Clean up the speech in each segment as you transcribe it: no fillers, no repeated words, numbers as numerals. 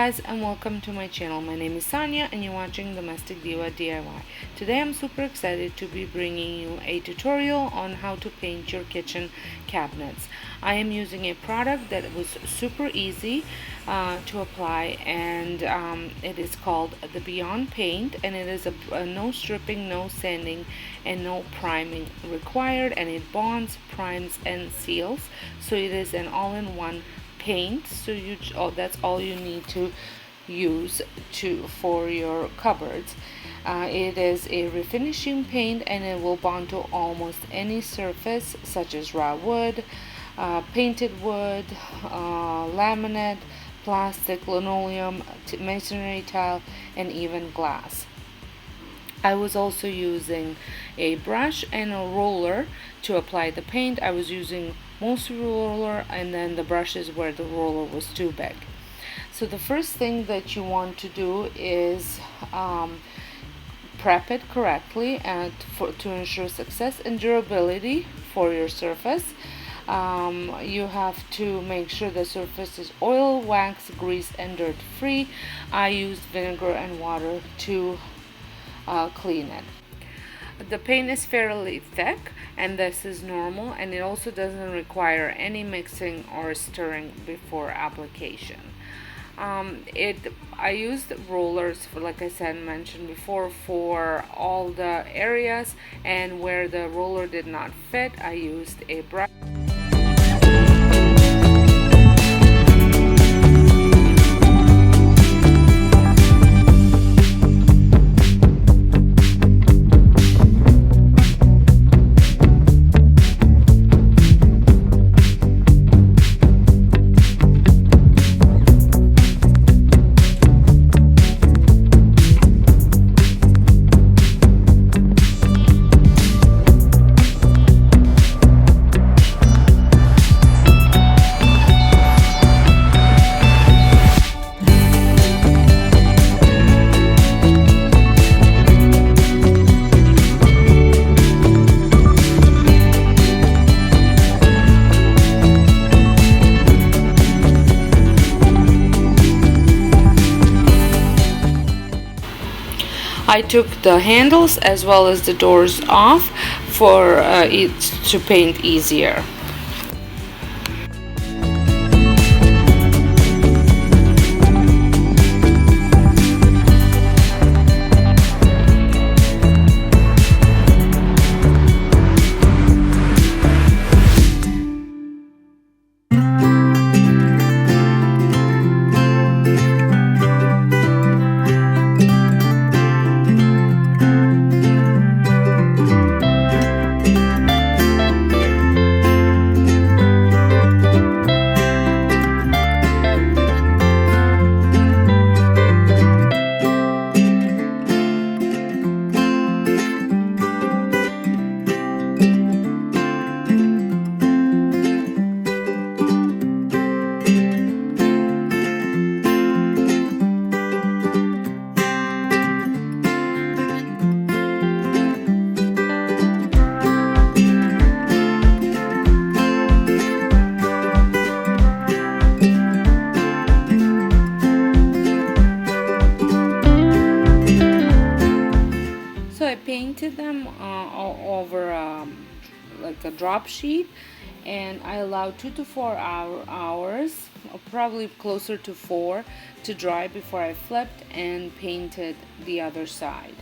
guys, and welcome to my channel. My name is Sonia and you're watching Domestic Diva DIY. Today I'm super excited to be bringing you a tutorial on how to paint your kitchen cabinets. I am using a product that was super easy to apply, and it is called the Beyond Paint, and it is a no stripping, no sanding, and no priming required, and it bonds, primes, and seals. So it is an all-in-one paint, so that's all you need to use for your cupboards. It is a refinishing paint, and it will bond to almost any surface such as raw wood, painted wood, laminate, plastic, linoleum, masonry tile, and even glass. I was also using a brush and a roller to apply the paint. I was using mostly roller, and then the brushes where the roller was too big. So the first thing that you want to do is prep it correctly and to ensure success and durability for your surface. You have to make sure the surface is oil, wax, grease, and dirt free. I used vinegar and water to clean it. The paint is fairly thick, and this is normal, and it also doesn't require any mixing or stirring before application. I used rollers for, like I mentioned before, for all the areas, and where the roller did not fit, I used a brush. I took the handles as well as the doors off for it to paint easier. Painted them all over like a drop sheet, and I allowed 2 to 4 hours, probably closer to 4, to dry before I flipped and painted the other side.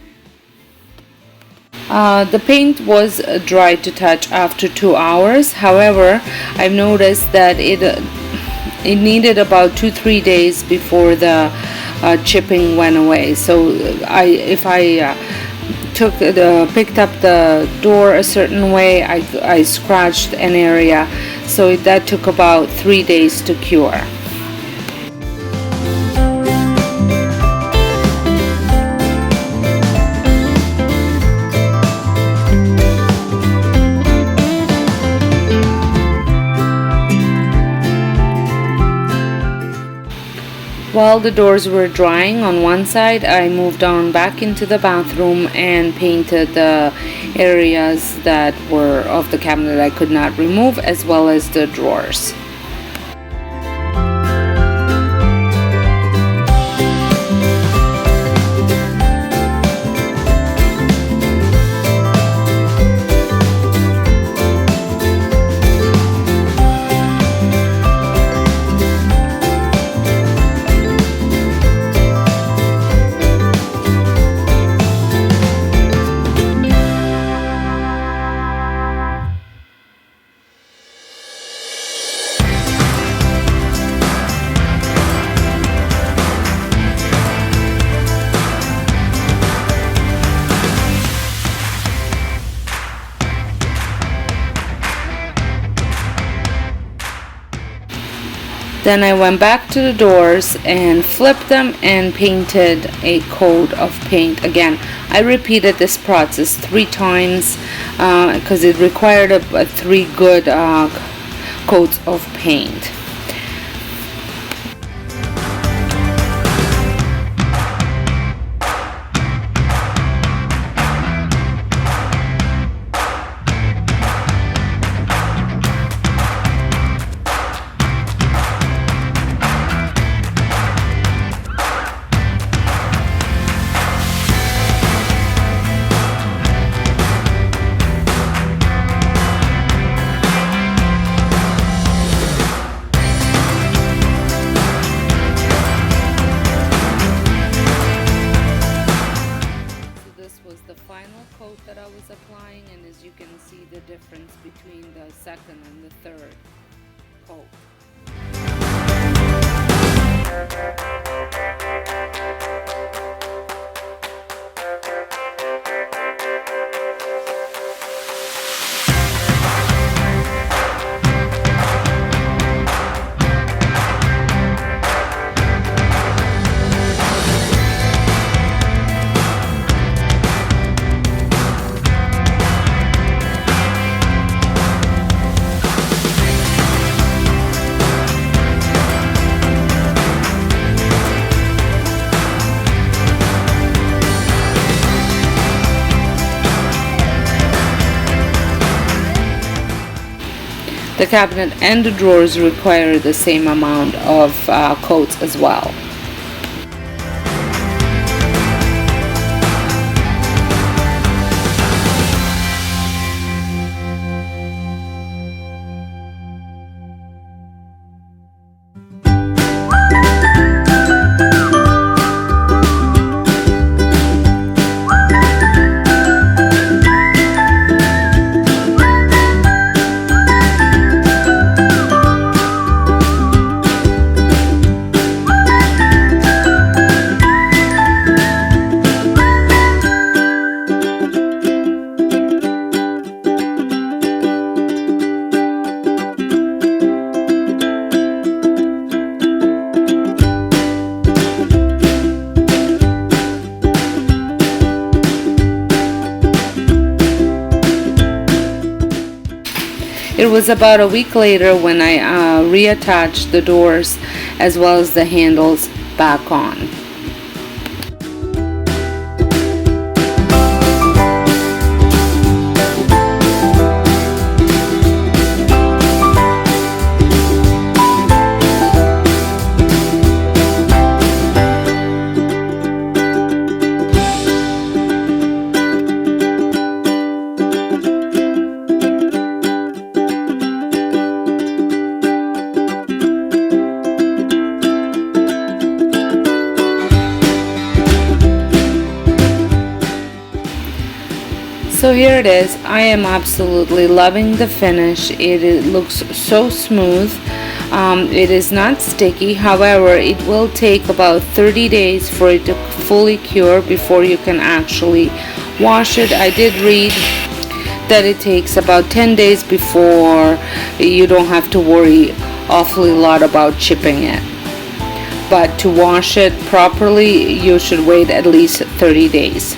The paint was dry to touch after 2 hours. However, I've noticed that it needed about 2-3 days before the chipping went away. So if I picked up the door a certain way, I scratched an area, so that took about 3 days to cure. While the doors were drying on one side, I moved on back into the bathroom and painted the areas that were of the cabinet I could not remove, as well as the drawers. Then I went back to the doors and flipped them and painted a coat of paint. Again, I repeated this process 3 times because it required 3 good coats of paint. Coat that I was applying, and as you can see the difference between the second and the third coat. The cabinet and the drawers require the same amount of coats as well. It was about a week later when I reattached the doors as well as the handles back on. So here it is. I am absolutely loving the finish. It looks so smooth. It is not sticky. However, it will take about 30 days for it to fully cure before you can actually wash it. I did read that it takes about 10 days before you don't have to worry awfully lot about chipping it. But to wash it properly, you should wait at least 30 days.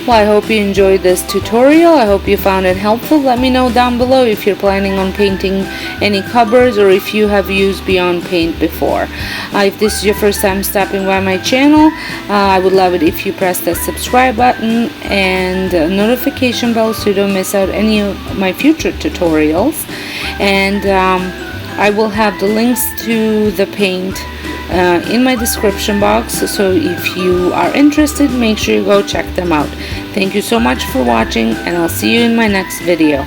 Well, I hope you enjoyed this tutorial. I hope you found it helpful. Let me know down below if you're planning on painting any cupboards or if you have used Beyond Paint before. If this is your first time stopping by my channel, I would love it if you press the subscribe button and notification bell so you don't miss out any of my future tutorials. And I will have the links to the paint in my description box, so if you are interested, make sure you go check them out. Thank you so much for watching, and I'll see you in my next video.